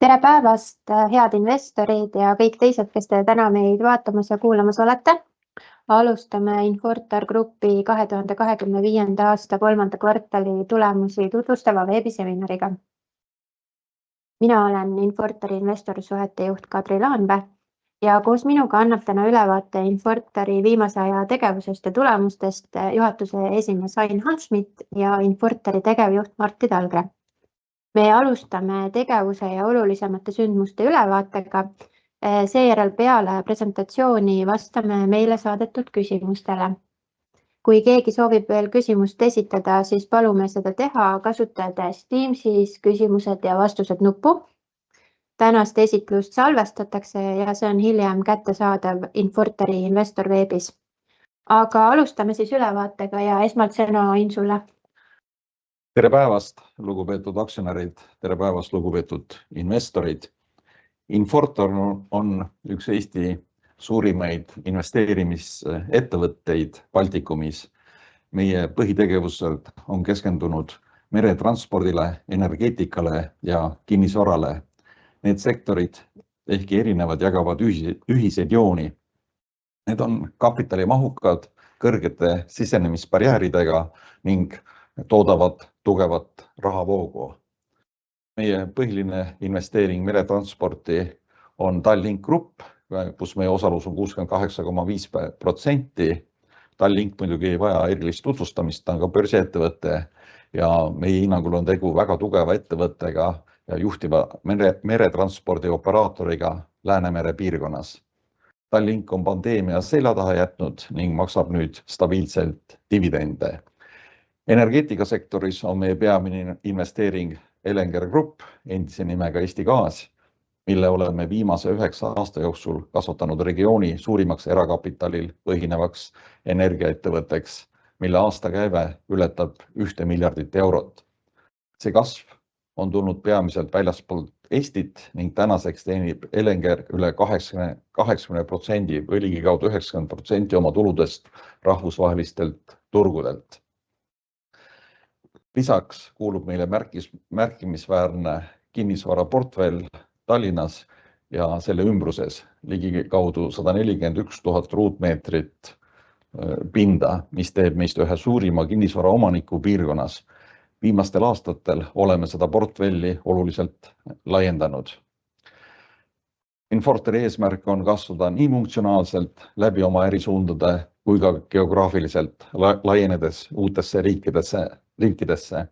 Tere päevast, head investorid ja kõik teised, kes te täna meid vaatamas ja kuulamas olete. Alustame Infortar Grupi 2025. aasta 3. kvartali tulemusi tutvustava veebiseminariga. Mina olen Infortari investorisuhete juht Kadri Laanvee ja koos minuga annab täna ülevaate Infortari viimase aja tegevusest ja tulemustest juhatuse esimees Ain Hanschmidt ja Infortari tegevjuht Martti Talgre. Me alustame tegevuse ja olulisemate sündmuste ülevaatega. Seejärel peale presentatsiooni vastame meile saadetud küsimustele. Kui keegi soovib veel küsimust esitada, siis palume seda teha kasutades Teamsis küsimused ja vastused nuppu. Tänast esitlust salvestatakse ja see on hiljem kättesaadav Infortari investor veebis. Aga alustame siis ülevaatega ja esmalt sõna Ain sulle. Tere päevast, lugupeetud aktsionärid, tere päevast, lugupeetud investorid. Infortar on üks Eesti suurimaid investeerimisettevõtteid Baltikumis. Meie põhitegevused on keskendunud meretranspordile, energeetikale ja kinnisvarale. Need sektorid, ehkki erinevad, jagavad ühiseid jooni. Need on kapitalimahukad, kõrgete sisenemisbarjääridega ning toodavad tugevat rahavoogu. Meie põhiline investeering meretransporti on Tallink Grupp, kus meie osalus on 68,5%. Tallink muidugi ei vaja erilist tutvustamist, ta on ka börsiettevõte ja meie hinnangul on tegu väga tugeva ettevõttega ja juhtiva meretranspordi operaatoriga Läänemere piirkonnas. Tallink on pandeemia selja taha jätnud ning maksab nüüd stabiilselt dividende. Energeetikasektoris on meie peamine investeering Elenger Grupp, endise nimega Eesti Gaas, mille oleme viimase 9 aasta jooksul kasvatanud regiooni suurimaks erakapitalil põhinevaks energiaettevõtteks, mille aastakäive ületab 1 miljardit eurot. See kasv on tulnud peamiselt väljaspoolt Eestit ning tänaseks teenib Elenger üle 80% või ligikaudu 90% oma tuludest rahvusvahelistelt turgudelt. Lisaks kuulub meile märkimisväärne kinnisvaraportfell Tallinnas ja selle ümbruses ligikaudu 141 000 ruutmeetrit pinda, mis teeb meist ühe suurima kinnisvara omaniku piirkonnas. Viimastel aastatel oleme seda portfelli oluliselt laiendanud. Infortari eesmärk on kasvada nii funktsionaalselt läbi oma ärisuundade kui ka geograafiliselt laienedes uutesse riikidesse.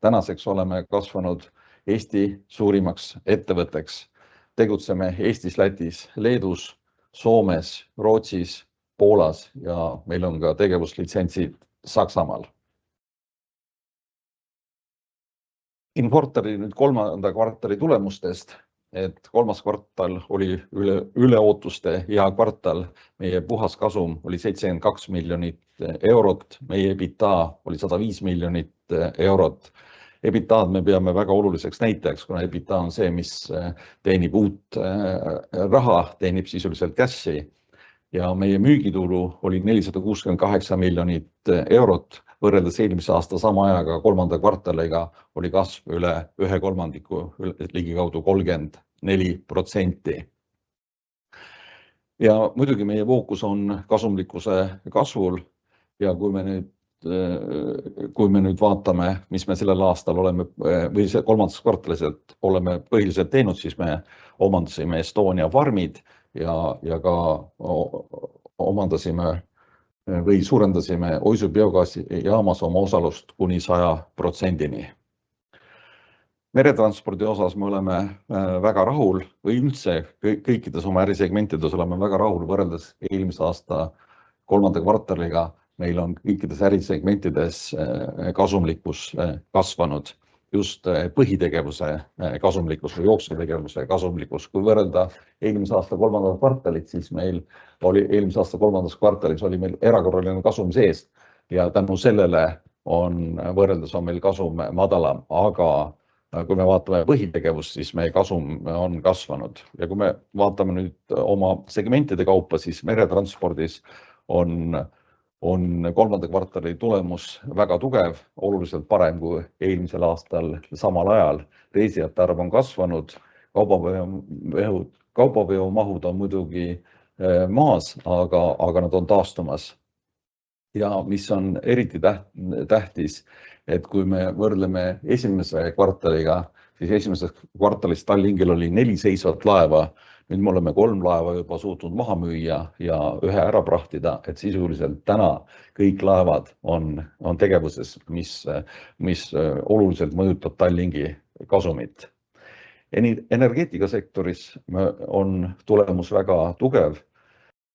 Tänaseks oleme kasvanud Eesti suurimaks ettevõtteks. Tegutseme Eestis, Lätis, Leedus, Soomes, Rootsis, Poolas ja meil on ka tegevuslitsentsid Saksamaal. Infortari nüüd 3. kvartali tulemustest, et 3. kvartal oli üle ootuste hea kvartal. Meie puhas kasum oli 72 miljonit eurot, meie EBITDA oli 105 miljonit eurot. EBITDA me peame väga oluliseks näitajaks, kuna EBITDA on see, mis teenib uut raha, teenib sisuliselt cash'i. Ja meie müügitulu oli 468 miljonit eurot. Võrreldes eelmise aasta sama ajaga 3. kvartaliga oli kasv üle 1/3, ligikaudu 34%. Ja muidugi meie fookus on kasumlikkuse kasvul ja kui me nüüd vaatame, mis me sellel aastal oleme või 3. kvartaliselt oleme põhiliselt teinud, siis me omandasime Estonia farmid ja ka omandasime või suurendasime Oisu biogaasi jaamas oma osalust kuni 100%. Meretranspordi osas me oleme väga rahul või üldse kõikides oma ärisegmentides oleme väga rahul võrreldes eelmise aasta 3. kvartaliga. Meil on kõikides ärisegmentides kasumlikkus kasvanud, just põhitegevuse kasumlikkus või jooksutegevuse kasumlikkus. Kui võrrelda eelmise aasta 3. kvartalit, siis meil oli eelmise aasta 3. kvartalis oli meil erakorraline kasum sees ja tänu sellele võrreldes on meil kasum madalam, aga kui me vaatame põhitegevust, siis meie kasum on kasvanud. Ja kui me vaatame nüüd oma segmentide kaupa, siis meretranspordis on 3. kvartali tulemus väga tugev, oluliselt parem kui eelmisel aastal samal ajal. Reisijate arv on kasvanud, kaubaveomahud on muidugi maas, aga nad on taastumas. Ja mis on eriti tähtis, et kui me võrdleme esimese kvartaliga, siis esimeses kvartalis Tallinkil oli 4 seisvat laeva. Nüüd me oleme 3 laeva juba suutnud maha müüa ja 1 ära prahtida, et sisuliselt täna kõik laevad on tegevuses, mis oluliselt mõjutab Tallinki kasumit. Energeetikasektoris on tulemus väga tugev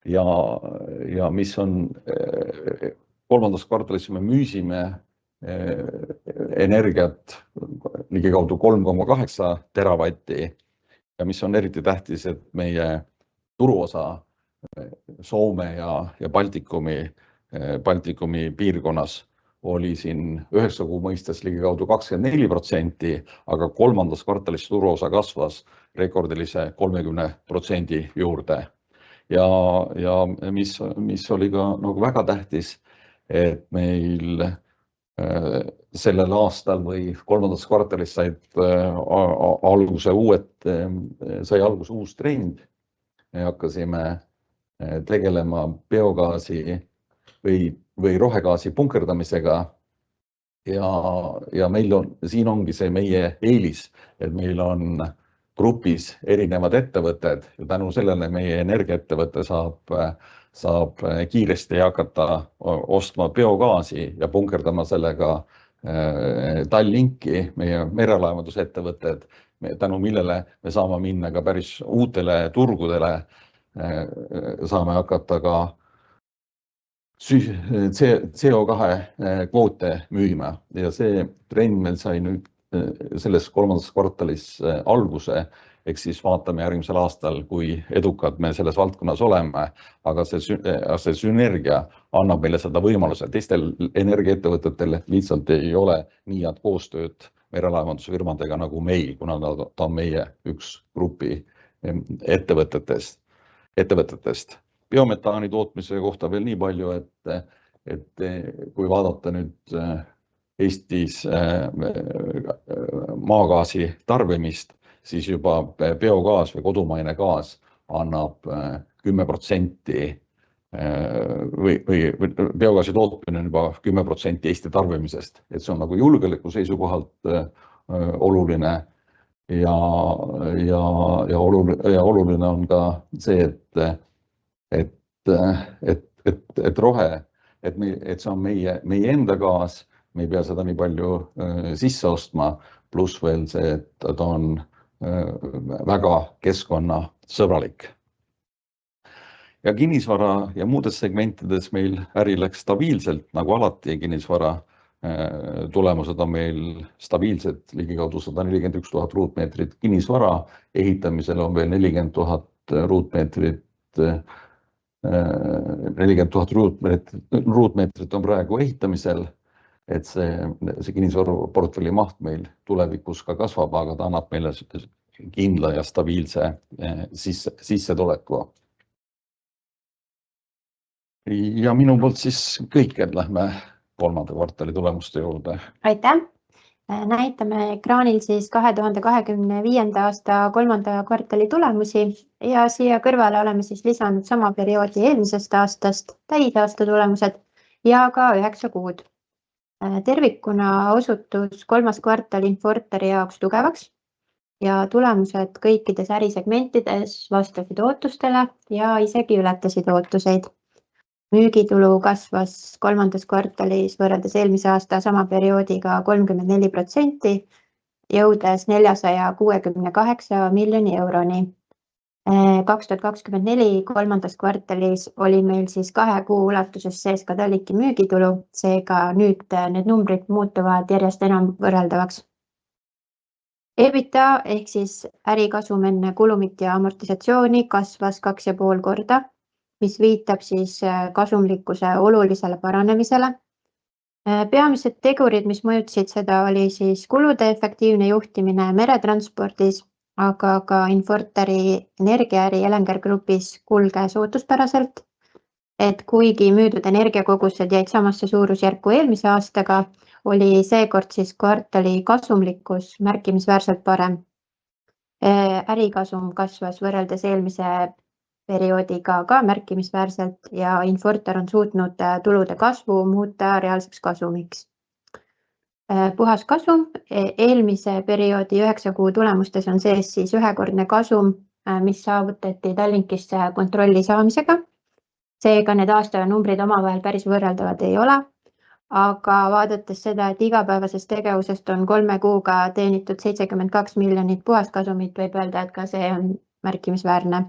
ja mis on kolmandas kvartalis me müüsime energiat ligikaudu 3,8 teravatti ja mis on eriti tähtis, et meie turuosa Soome ja Baltikumi piirkonnas oli siin 9 kuu mõistes ligikaudu 24%, aga kolmandas kvartalis turuosa kasvas rekordilise 30% juurde. Ja mis oli ka nagu väga tähtis, et meil sellel aastal või kolmandas kvartalis sai alguse uus trend. Me hakkasime tegelema biogaasi või rohegaasi punkerdamisega ja meil siin ongi see meie eelis, et meil on grupis erinevad ettevõtted ja tänu sellele meie energiaettevõte saab kiiresti hakata ostma biogaasi ja punkerdama sellega Tallinki, meie merelaevandusettevõtted, tänu millele me saame minna ka päris uutele turgudele, saame hakata ka CO2 kvoote müüma ja see trend meil sai nüüd selles kolmandas kvartalis alguse, ehk siis vaatame järgmisel aastal, kui edukad me selles valdkonnas oleme, aga see sünergia annab meile seda võimaluse. Teistel energiaettevõtetel lihtsalt ei ole nii head koostööd merelaevandusfirmadega nagu meil, kuna ta on meie üks grupi ettevõtetest. Biometaani tootmise kohta veel nii palju, et kui vaadata nüüd Eestis maagaasi tarbimist, siis juba biogaas või kodumaine gaas annab 10% või biogaasi tootmine on juba 10% Eesti tarbimisest. Et see on nagu julgeoleku seisukohalt oluline ja oluline on ka see, et rohe, et see on meie enda gaas, me ei pea seda nii palju sisse ostma, pluss veel see, et ta on väga keskkonnasõbralik. Ja kinnisvara ja muudes segmentides meil äri läks stabiilselt, nagu alati kinnisvara tulemused on meil stabiilsed, ligikaudu 141 000 ruutmeetrit kinnisvara, ehitamisel on veel 40 000 ruutmeetrit, 40 000 ruutmeetrit on praegu ehitamisel, et see kinnisvaraportfelli maht meil tulevikus ka kasvab, aga ta annab meile kindla ja stabiilse sissetuleku. Ja minu poolt siis kõik, et lähme kolmanda kvartali tulemuste juurde. Aitäh! Näitame ekraanil siis 2025. aasta kolmanda kvartali tulemusi ja siia kõrvale oleme siis lisanud sama perioodi eelmisest aastast täisaasta tulemused ja ka 9 kuud. Tervikuna osutus kolmas kvartal Infortari jaoks tugevaks ja tulemused kõikides ärisegmentides vastasid ootustele ja isegi ületasid ootuseid. Müügitulu kasvas kolmandas kvartalis võrreldes eelmise aasta sama perioodiga 34%, jõudes 468 miljoni euroni. 2024 kolmandas kvartalis oli meil siis 2 kuu ulatuses sees ka Tallinki müügitulu, seega nüüd need numbrid muutuvad järjest enam võrreldavaks. EBITDA ehk siis ärikasum enne kulumit ja amortisatsiooni kasvas 2,5 korda, mis viitab siis kasumlikkuse olulisele paranemisele. Peamised tegurid, mis mõjutasid seda, oli siis kulude efektiivne juhtimine meretranspordis, aga ka Infortari energiaäri Elenger Grupis kulges ootuspäraselt, et kuigi müüdud energiakogused jäid samasse suurusjärku eelmise aastaga, oli seekord siis kvartali kasumlikkus märkimisväärselt parem. Ärikasum kasvas võrreldes eelmise perioodiga ka märkimisväärselt ja Infortar on suutnud tulude kasvu muuta reaalseks kasumiks. Puhas kasum eelmise perioodi 9 kuu tulemustes on sees siis ühekordne kasum, mis saavutati Tallinkisse kontrolli saamisega. Seega need aastanumbrid omavahel päris võrreldavad ei ole, aga vaadates seda, et igapäevasest tegevusest on 3 kuuga teenitud 72 miljonit puhaskasumit, võib öelda, et ka see on märkimisväärne.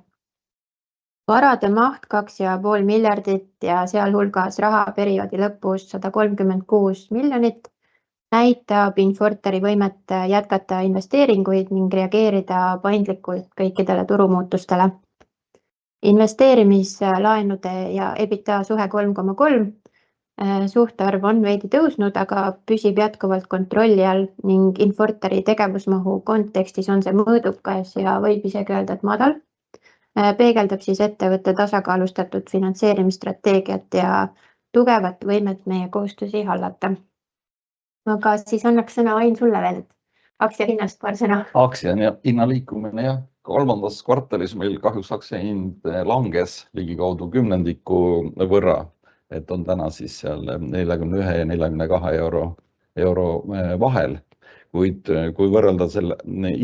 Varade maht 2,5 miljardit ja sealhulgas raha perioodi lõpus 136 miljonit näitab Infortari võimet jätkata investeeringuid ning reageerida paindlikult kõikidele turumuutustele. Investeerimislaenude ja EBITDA suhe 3,3. Suhtarv on veidi tõusnud, aga püsib jätkuvalt kontrolli all ning Infortari tegevusmahu kontekstis on see mõõdukas ja võib isegi öelda, et madal. Peegeldab siis ettevõtte tasakaalustatud finantseerimisstrateegiat ja tugevat võimet meie kohustusi hallata. Aga siis annaks sõna Ain sulle veel, aktsiahinnast paar sõna. Aktsia hinna liikumine ja kolmandas kvartalis meil kahjuks aktsiahind langes ligikaudu 10% võrra, et on täna siis seal 41 ja 42 euro vahel. Kuid kui võrrelda selle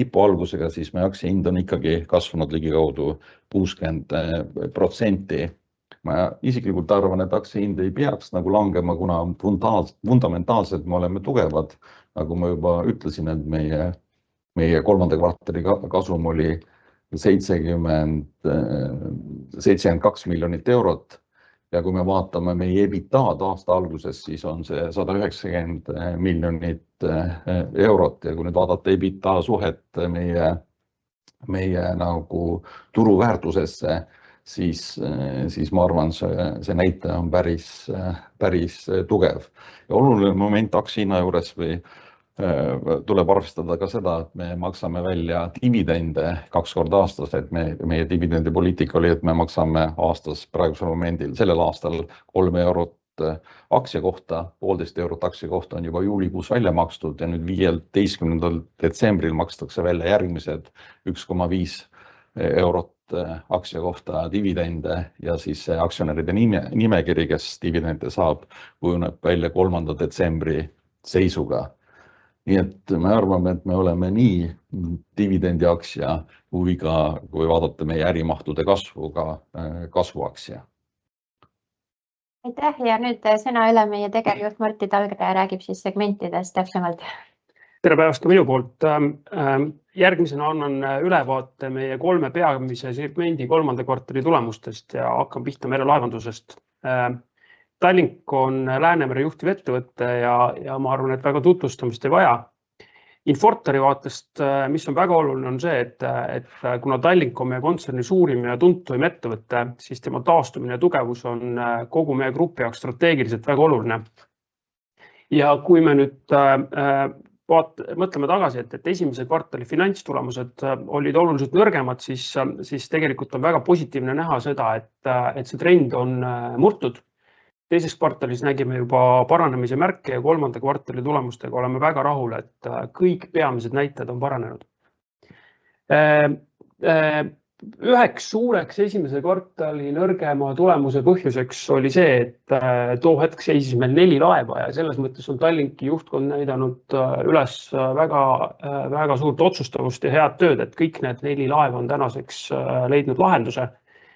IPO algusega, siis meie aktsiahind on ikkagi kasvanud ligikaudu 60%. Ma isiklikult arvan, et aktsiahind ei peaks nagu langema, kuna fundamentaalselt me oleme tugevad. Nagu ma juba ütlesin, et meie kolmanda kvartali kasum oli 72 miljonit eurot. Ja kui me vaatame meie EBITDAd aasta alguses, siis on see 190 miljonit eurot. Ja kui nüüd vaadata EBITDA suhet meie nagu turuväärtusesse, siis ma arvan, see näitaja on päris tugev. Ja oluline moment aktsiahinna juures tuleb arvestada ka seda, et me maksame välja dividende 2 korda aastas, et meie dividendipoliitika oli, et me maksame aastas praegusel momendil sellel aastal 3 eurot aktsia kohta, 1,5 eurot aktsia kohta on juba juulikuus välja makstud ja nüüd 15. detsembril makstakse välja järgmised 1,5 eurot aktsia kohta dividende ja siis aktsionäride nimekiri, kes dividende saab, kujuneb välja 3. detsembri seisuga. Nii et me arvame, et me oleme nii dividendi aktsia kui ka, kui vaadata meie ärimahtude kasvuga kasvuaktsia. Aitäh ja nüüd sõna üle meie tegevjuht Martti Talgre räägib siis segmentidest täpsemalt. Tere päevast ka minu poolt. Järgmisena annan ülevaate meie 3 peamise segmendi kolmanda kvartali tulemustest ja hakkan pihta merelaevandusest. Tallink on Läänemere juhtiv ettevõtte ja ma arvan, et väga tutvustamist ei vaja. Infortari vaatest, mis on väga oluline, on see, et kuna Tallink on meie kontserni suurim ja tuntuim ettevõte, siis tema taastumine ja tugevus on kogu meie grupi jaoks strateegiliselt väga oluline. Ja kui me nüüd mõtleme tagasi, et esimese kvartali finantstulemused olid oluliselt nõrgemad, siis tegelikult on väga positiivne näha seda, et see trend on murtud. Teises kvartalis nägime juba paranemise märke ja kolmanda kvartali tulemustega oleme väga rahul, et kõik peamised näitajad on paranenud. Üheks suureks esimese kvartali nõrgema tulemuse põhjuseks oli see, et too hetk seisis meil 4 laeva ja selles mõttes on Tallinki juhtkond näidanud üles väga suurt otsustavust ja head tööd, et kõik need 4 laeva on tänaseks leidnud lahenduse.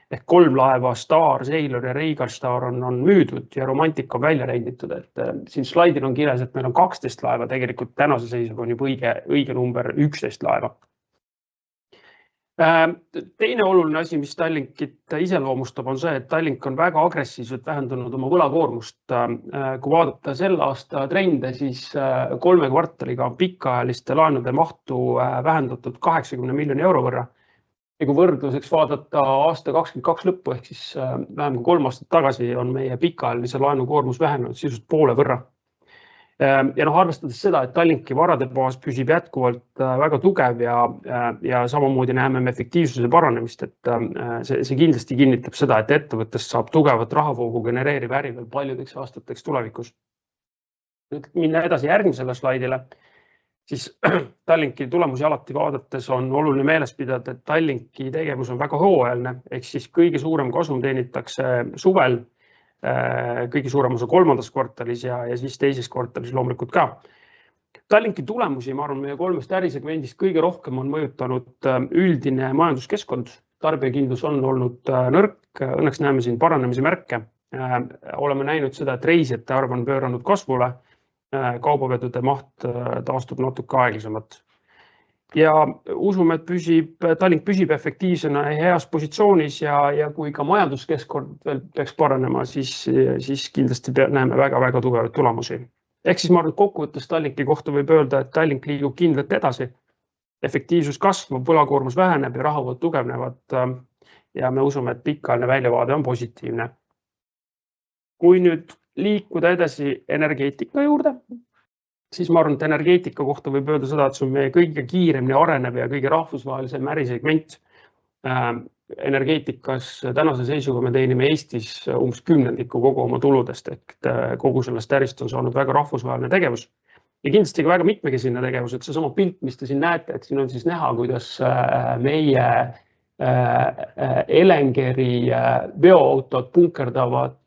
Ehk 3 laeva Star, Sailor ja Regal Star on müüdud ja Romantic on välja renditud. Et siin slaidil on kirjas, et meil on 12 laeva, tegelikult tänase seisuga on juba õige number 11 laeva. Teine oluline asi, mis Tallinkit iseloomustab, on see, et Tallink on väga agressiivselt vähendanud oma võlakoormust. Kui vaadata selle aasta trende, siis 3 kvartaliga on pikaajaliste laenude mahtu vähendatud 80 miljoni euro võrra. Ja kui võrdluseks vaadata aasta 2022 lõppu, ehk siis vähem kui 3 aastat tagasi on meie pikaajalise laenukoormus vähenenud sisust poole võrra. Ja arvestades seda, et Tallinki varade baas püsib jätkuvalt väga tugev ja samamoodi näeme me efektiivsuse paranemist, et see kindlasti kinnitab seda, et ettevõttest saab tugevat rahavoogu genereeriv äri veel paljudeks aastateks tulevikus. Nüüd minna edasi järgmisele slaidile, siis Tallinki tulemusi alati vaadates on oluline meeles pidada, et Tallinki tegevus on väga hooajaline, ehk siis kõige suurem kasum teenitakse suvel, kõige suurem osa kolmandas kvartalis ja siis teises kvartalis loomulikult ka. Tallinki tulemusi, ma arvan, meie kolmest ärisegmendist kõige rohkem on mõjutanud üldine majanduskeskkond. Tarbijakindlus on olnud nõrk, õnneks näeme siin paranemise märke. Oleme näinud seda, et reisijate arv on pööranud kasvule, kaubavedude maht taastub natuke aeglasemalt. Ja usume, et Tallink püsib efektiivsena ja heas positsioonis ja kui ka majanduskeskkond veel peaks paranema, siis kindlasti näeme väga tugevaid tulemusi. Ehk siis ma arvan, et kokkuvõttes Tallinki kohta võib öelda, et Tallink liigub kindlalt edasi. Efektiivsus kasvab, võlakoormus väheneb ja rahavood tugevnevad ja me usume, et pikaajaline väljavaade on positiivne. Kui nüüd liikuda edasi energeetika juurde, siis ma arvan, et energeetika kohta võib öelda seda, et see on meie kõige kiiremini arenev ja kõige rahvusvahelisem ärisegment. Energeetikas tänase seisuga me teenime Eestis umbes 10% kogu oma tuludest, ehk kogu sellest ärist on saanud väga rahvusvaheline tegevus. Ja kindlasti ka väga mitmekesine tegevus, et see sama pilt, mis te siin näete, et siin on siis näha, kuidas meie Elengeri veoautod punkerdavad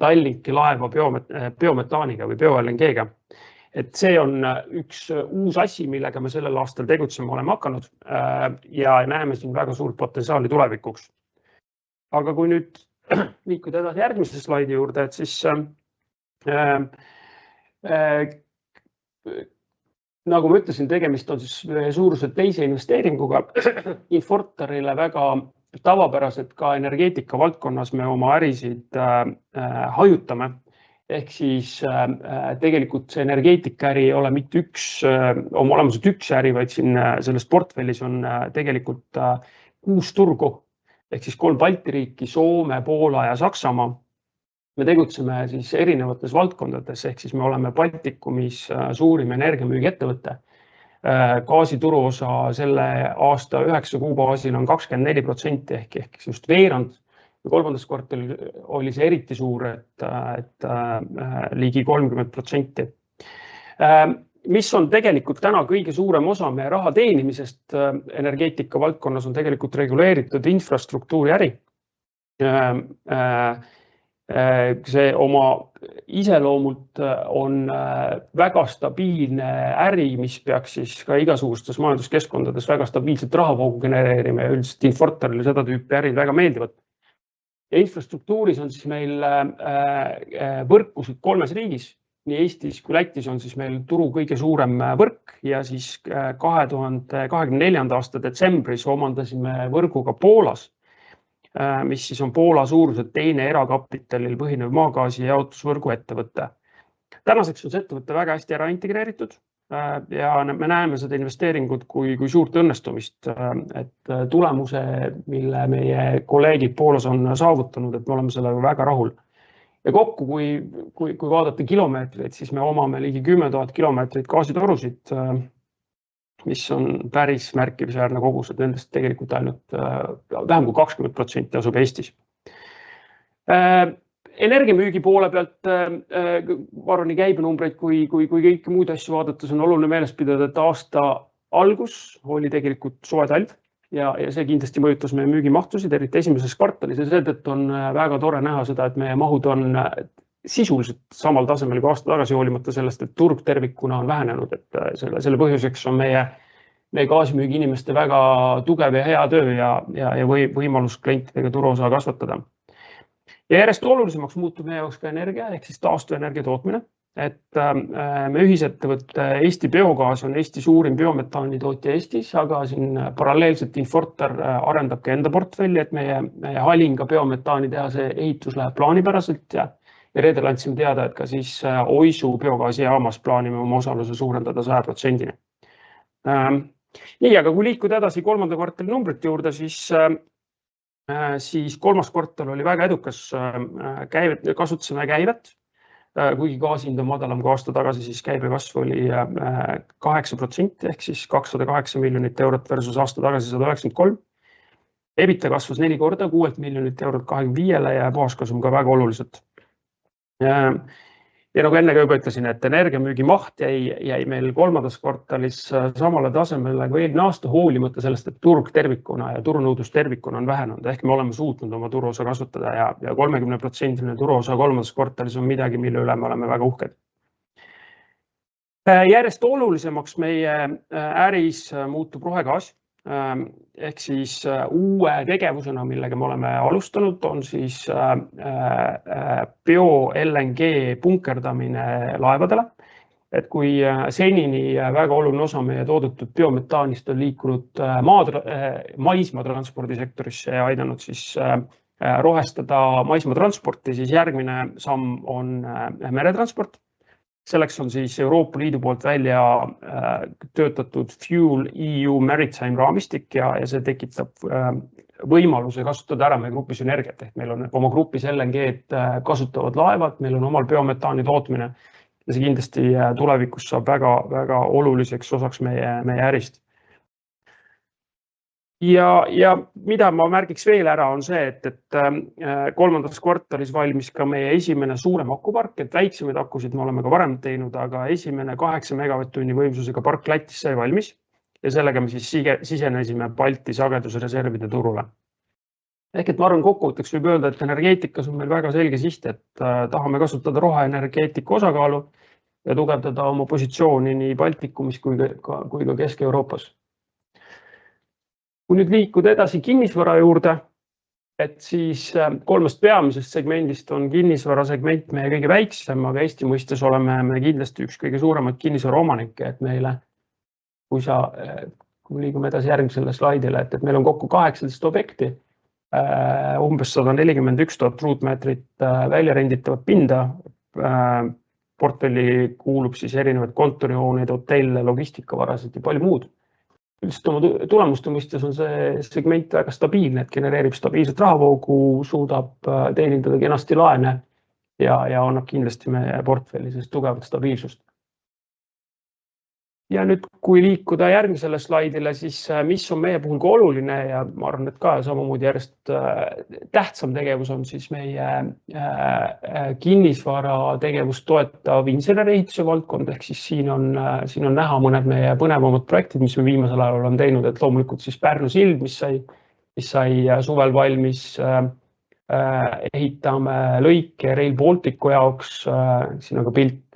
Tallinki laeva biometaaniga või bio-LNG-ga. Et see on üks uus asi, millega me sellel aastal tegutsema oleme hakanud ja näeme siin väga suurt potentsiaali tulevikuks. Aga kui nüüd liikuda edasi järgmise slaidi juurde, et siis nagu ma ütlesin, tegemist on siis suuruselt teise investeeringuga. Infortarile väga tavapäraselt ka energeetika valdkonnas me oma ärisid hajutame. Ehk siis tegelikult see energeetikaäri ei ole mitte oma olemuselt üks äri, vaid siin selles portfellis on tegelikult 6 turgu. Ehk siis 3 Balti riiki, Soome, Poola ja Saksamaa. Me tegutseme siis erinevates valdkondades, ehk siis me oleme Baltikumis suurim energiamüügi ettevõte. Gaasituru osa selle aasta 9 kuu baasil on 24% ehk just veerand. Kolmandas kvartalil oli see eriti suur, et ligi 30%. Mis on tegelikult täna kõige suurem osa meie raha teenimisest energeetika valdkonnas on tegelikult reguleeritud infrastruktuuri äri. See oma iseloomult on väga stabiilne äri, mis peaks siis ka igasugustes majanduskeskkondades väga stabiilselt rahavoogu genereerima ja üldiselt Infortarile seda tüüpi ärid väga meeldivad. Ja infrastruktuuris on siis meil võrkusid 3 riigis, nii Eestis kui Lätis on siis meil turu kõige suurem võrk ja siis 2024. aasta detsembris omandasime võrguga Poolas, mis siis on Poola suuruselt teine erakapitalil põhinev maagaasi jaotusvõrgu ettevõte. Tänaseks on see ettevõte väga hästi ära integreeritud ja me näeme seda investeeringut kui suurt õnnestumist, et tulemuse, mille meie kolleegid Poolas on saavutanud, et me oleme sellega väga rahul. Ja kokku, kui vaadata kilomeetreid, siis me omame ligi 10 000 kilomeetrit gaasitorusid, mis on päris märkimisväärne kogused, nendest tegelikult ainult vähem kui 20% asub Eestis. Energiamüügi poole pealt, ma arvan, nii käibenumbreid kui kõiki muid asju vaadates on oluline meeles pidada, et aasta algus oli tegelikult soe talv ja see kindlasti mõjutas meie müügimahtusid, eriti esimeses kvartalis ja seetõttu on väga tore näha seda, et meie mahud on sisuliselt samal tasemel kui aasta tagasi, hoolimata sellest, et turg tervikuna on vähenenud, et selle põhjuseks on meie gaasimüügi inimeste väga tugev ja hea töö ja võimalus klientidega turuosa kasvatada. Ja järjest olulisemaks muutub meie jaoks ka energia, ehk siis taastuvenergia tootmine. Et me ühisettevõtte Eesti Biogaas on Eesti suurim biometaani tootja Eestis, aga siin paralleelselt Infortar arendab ka enda portfelli, et meie Halinga biometaani tehase ehitus läheb plaanipäraselt ja reedel andsime teada, et ka siis Oisu biogaasijaamas plaanime oma osaluse suurendada 100%. Nii, aga kui liikuda edasi 3. kvartali numbrite juurde, siis 3. kvartal oli väga edukas, kasutasime käivet, kuigi gaasihind on madalam kui aasta tagasi, siis käibekasv oli 8% ehk siis 208 miljonit eurot versus aasta tagasi 193. EBITDA kasvas 4 korda, 6 miljonit eurot 25-le ja baaskasum ka väga oluliselt. Ja nagu enne ka juba ütlesin, et energiamüügi maht jäi meil kolmandas kvartalis samale tasemele kui eelmine aasta, hoolimata sellest, et turg tervikuna ja turunõudlus tervikuna on vähenenud. Ehk me oleme suutnud oma turuosa kasutada ja 30% turuosa kolmandas kvartalis on midagi, mille üle me oleme väga uhked. Järjest olulisemaks meie äris muutub rohegaas. Ehk siis uue tegevusena, millega me oleme alustanud, on siis bio-LNG punkerdamine laevadele. Et kui senini väga oluline osa meie toodetud biometaanist on liikunud maismaatranspordisektorisse ja aidanud siis rohestada maismaatransporti, siis järgmine samm on meretransport. Selleks on siis Euroopa Liidu poolt välja töötatud Fuel EU Maritime raamistik ja see tekitab võimaluse kasutada ära meie grupis energiat. Ehk meil on oma grupis LNG-d kasutavad laevad, meil on omal biometaani tootmine ja see kindlasti tulevikus saab väga oluliseks osaks meie ärist. Ja mida ma märgiks veel ära on see, et kolmandas kvartalis valmis ka meie esimene suurem akupark, et väiksemaid akusid me oleme ka varem teinud, aga esimene 8 megavatt-tunni võimsusega park Lätis sai valmis ja sellega me siis sisenesime Balti sagedusreservide turule. Ehk et ma arvan, kokkuvõtteks võib öelda, et energeetikas on meil väga selge siht, et tahame kasutada roheenergeetika osakaalu ja tugevdada oma positsiooni nii Baltikumis kui ka Kesk-Euroopas. Kui nüüd liikuda edasi kinnisvara juurde, et siis kolmest peamisest segmendist on kinnisvara segment meie kõige väiksem, aga Eesti mõistes oleme me kindlasti üks kõige suuremad kinnisvara omanikke, et meile, kui liigume edasi järgmisele slaidile, et meil on kokku 18 objekti, umbes 141 000 ruutmeetrit välja renditavat pinda, portfelli kuulub siis erinevad kontorihooneid, hotelle, logistikavarasid ja palju muud. Üldiselt oma tulemuste mõistes on see segment väga stabiilne, et genereerib stabiilset rahavoogu, suudab teenindada kenasti laene ja annab kindlasti meie portfelli tugevat stabiilsust. Ja nüüd, kui liikuda järgmisele slaidile, siis mis on meie puhul ka oluline ja ma arvan, et ka samamoodi järjest tähtsam tegevus on siis meie kinnisvara tegevust toetav insenerehituse valdkond, ehk siis siin on näha mõned meie põnevamad projektid, mis me viimasel ajal on teinud, et loomulikult siis Pärnu sild, mis sai suvel valmis, ehitame lõike Rail Balticu jaoks, siin on ka pilt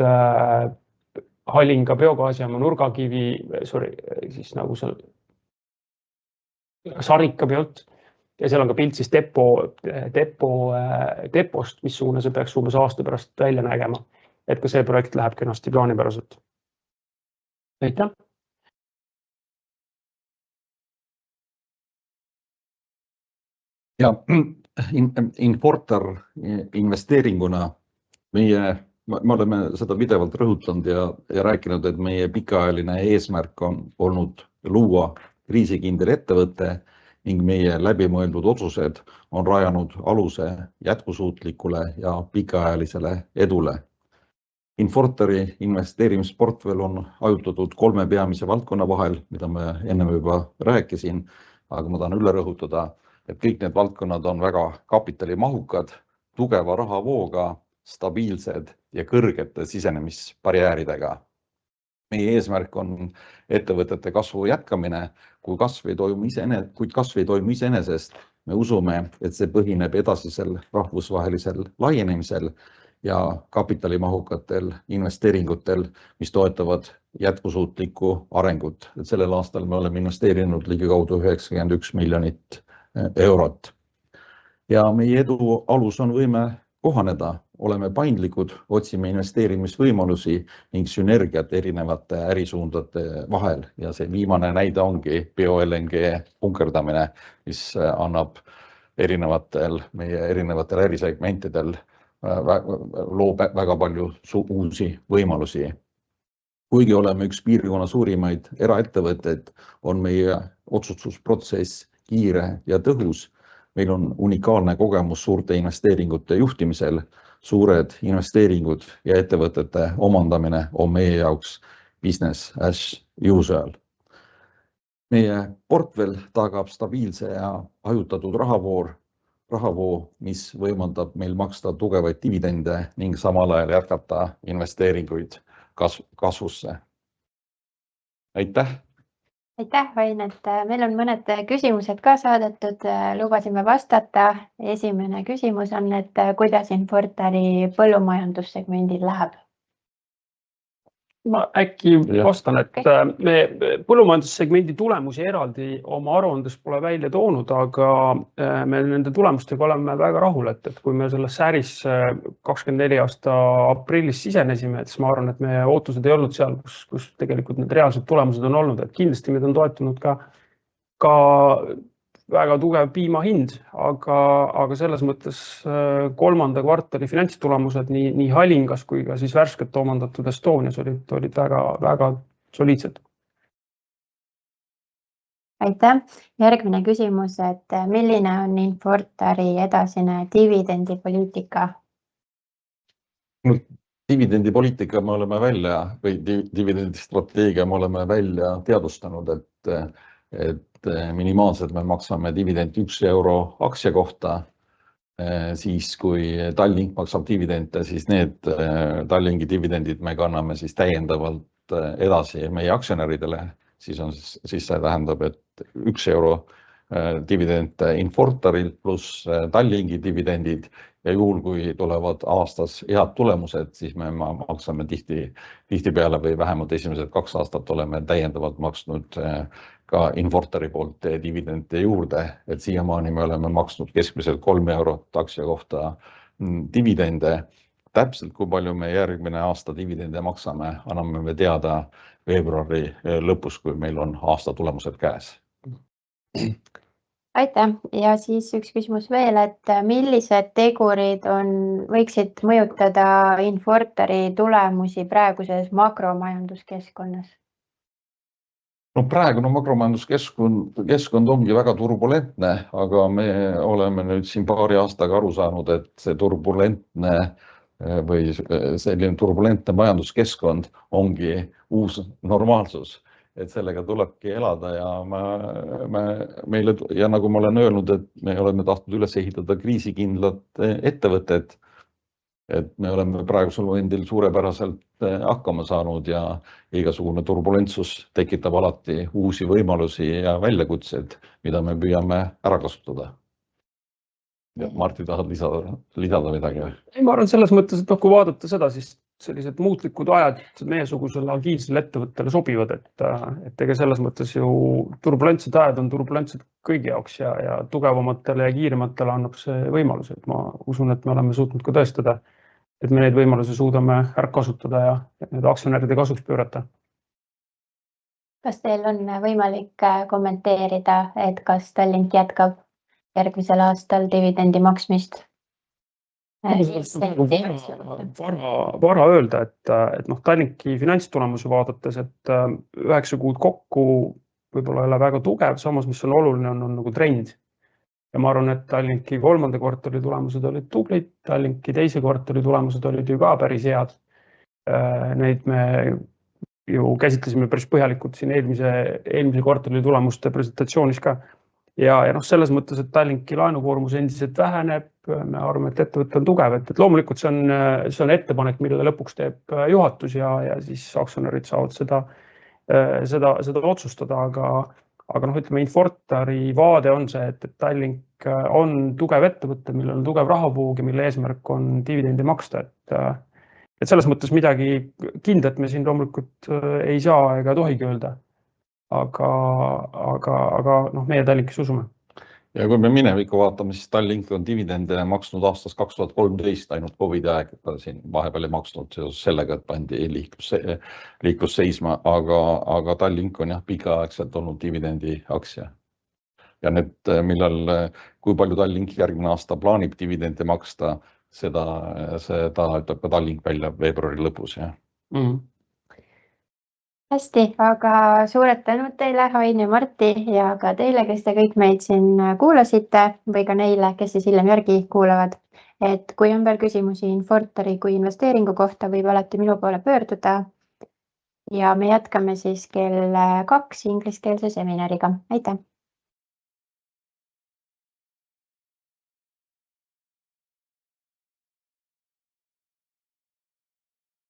Halinga biogaasijaama nurgakivi, siis nagu seal Sarika pealt ja seal on ka pilt siis depost, missugune see peaks umbes aasta pärast välja nägema, et ka see projekt läheb kenasti plaanipäraselt. Aitäh! Ja Infortar investeeringuna me oleme seda pidevalt rõhutanud ja rääkinud, et meie pikaajaline eesmärk on olnud luua kriisikindel ettevõte ning meie läbimõeldud otsused on rajanud aluse jätkusuutlikule ja pikaajalisele edule. Infortari investeerimisportfell on hajutatud 3 peamise valdkonna vahel, mida me enne juba rääkisin, aga ma tahan üle rõhutada, et kõik need valdkonnad on väga kapitalimahukad, tugeva rahavooga, stabiilsed ja kõrgete sisenemisbarjääridega. Meie eesmärk on ettevõtete kasvu jätkamine, kuid kasv ei toimu iseenesest. Me usume, et see põhineb edasisel rahvusvahelisel laienemisel ja kapitalimahukatel investeeringutel, mis toetavad jätkusuutlikku arengut. Et sellel aastal me oleme investeerinud ligikaudu 91 miljonit eurot. Ja meie edu alus on võime kohaneda. Oleme paindlikud, otsime investeerimisvõimalusi ning sünergiat erinevate ärisuundade vahel ja see viimane näide ongi bio-LNG punkerdamine, mis annab meie erinevatel ärisegmentidel loob väga palju uusi võimalusi. Kuigi oleme üks piirkonna suurimaid eraettevõtteid, on meie otsustusprotsess kiire ja tõhus. Meil on unikaalne kogemus suurte investeeringute juhtimisel. Suured investeeringud ja ettevõtete omandamine on meie jaoks business as usual. Meie portfell tagab stabiilse ja hajutatud rahavoor, rahavoo, mis võimaldab meil maksta tugevaid dividende ning samal ajal jätkata investeeringuid kasvusse. Aitäh! Aitäh, Ain, et meil on mõned küsimused ka saadetud, lubasime vastata. Esimene küsimus on, et kuidas Infortari põllumajandussegmendil läheb? Ma äkki vastan, et me põllumajandussegmendi tulemusi eraldi oma aruandes pole välja toonud, aga me nende tulemustega oleme väga rahul, et kui me sellesse äris 24 aasta aprillis sisenesime, siis ma arvan, et meie ootused ei olnud seal, kus tegelikult need reaalsed tulemused on olnud, et kindlasti meid on toetunud ka väga tugev piima hind, aga selles mõttes kolmanda kvartali finantstulemused nii Halingas kui ka siis värskelt omandatud Estonias olid väga soliidsed. Aitäh! Järgmine küsimus, et milline on Infortari edasine dividendipoliitika? Dividendipoliitika me oleme välja või dividendistrateegia me oleme välja teadvustanud, et minimaalselt me maksame dividendi 1 euro aktsia kohta. Siis kui Tallink maksab dividende, siis need Tallinki dividendid me kanname siis täiendavalt edasi meie aktsionäridele. Siis see tähendab, et 1 euro dividend Infortaril pluss Tallinki dividendid ja juhul, kui tulevad aastas head tulemused, siis me maksame tihtipeale või vähemalt esimesed 2 aastat oleme täiendavalt maksnud ka Infortari poolt dividende juurde, et siiamaani me oleme maksnud keskmiselt 3 eurot aktsia kohta dividende. Täpselt kui palju me järgmine aasta dividende maksame, anname me teada veebruari lõpus, kui meil on aasta tulemused käes. Aitäh! Ja siis üks küsimus veel, et millised tegurid võiksid mõjutada Infortari tulemusi praeguses makromajanduskeskkonnas? No praegune makromajanduskeskkond ongi väga turbulentne, aga me oleme nüüd siin paari aastaga aru saanud, et see turbulentne või selline turbulentne majanduskeskkond ongi uus normaalsus. Et sellega tulebki elada ja ja nagu ma olen öelnud, et me oleme tahtnud üles ehitada kriisikindlat ettevõtet, et me oleme praegusel momendil suurepäraselt hakkama saanud ja igasugune turbulentsus tekitab alati uusi võimalusi ja väljakutsed, mida me püüame ära kasutada. Martti, tahad lisada midagi? Ma arvan selles mõttes, et kui vaadata seda, siis sellised muutlikud ajad meiesugusele agiilsele ettevõttele sobivad, et ega selles mõttes ju turbulentsed ajad on turbulentsed kõigi jaoks ja tugevamatele ja kiirematele annab see võimalus, et ma usun, et me oleme suutnud ka tõestada, et me neid võimalusi suudame ära kasutada ja need aktsionäride kasuks pöörata. Kas teil on võimalik kommenteerida, et kas Tallink jätkab järgmisel aastal dividendi maksmist? Vara öelda, et Tallinki finantstulemusi vaadates, et 9 kuud kokku võib-olla ei ole väga tugev, samas mis on oluline, on nagu trend. Ja ma arvan, et Tallinki 3. kvartali tulemused olid tublid, Tallinki 2. kvartali tulemused olid ju ka päris head. Neid me ju käsitlesime päris põhjalikult siin eelmise kvartali tulemuste presentatsioonis ka. Ja selles mõttes, et Tallinki laenukoormus endiselt väheneb, me arvame, et ettevõte on tugev, et loomulikult see on ettepanek, mille lõpuks teeb juhatus ja siis aktsionärid saavad seda otsustada, aga ütleme, Infortari vaade on see, et Tallink on tugev ettevõte, millel on tugev rahavoog ja mille eesmärk on dividendi maksta, et selles mõttes midagi kindlat me siin loomulikult ei saa ega tohigi öelda. Aga meie Tallinkis usume. Ja kui me minevikku vaatame, siis Tallink on dividende maksnud aastast 2013 ainult COVID aeg, et ta siin vahepeal ei maksnud sellega, et pandi liiklus seisma, aga Tallink on pikaaegselt olnud dividendi aktsia. Ja need, kui palju Tallink järgmine aasta plaanib dividende maksta, seda ütleb ka Tallink välja veebruari lõpus. Hästi, aga suured tänud teile, Ain ja Martti ja ka teile, kes te kõik meid siin kuulasite või ka neile, kes siis hiljem järgi kuulavad. Et kui on veel küsimusi Infortari kui investeeringu kohta, võib alati minu poole pöörduda. Ja me jätkame siis kell 2 ingliskeelse seminariga. Aitäh!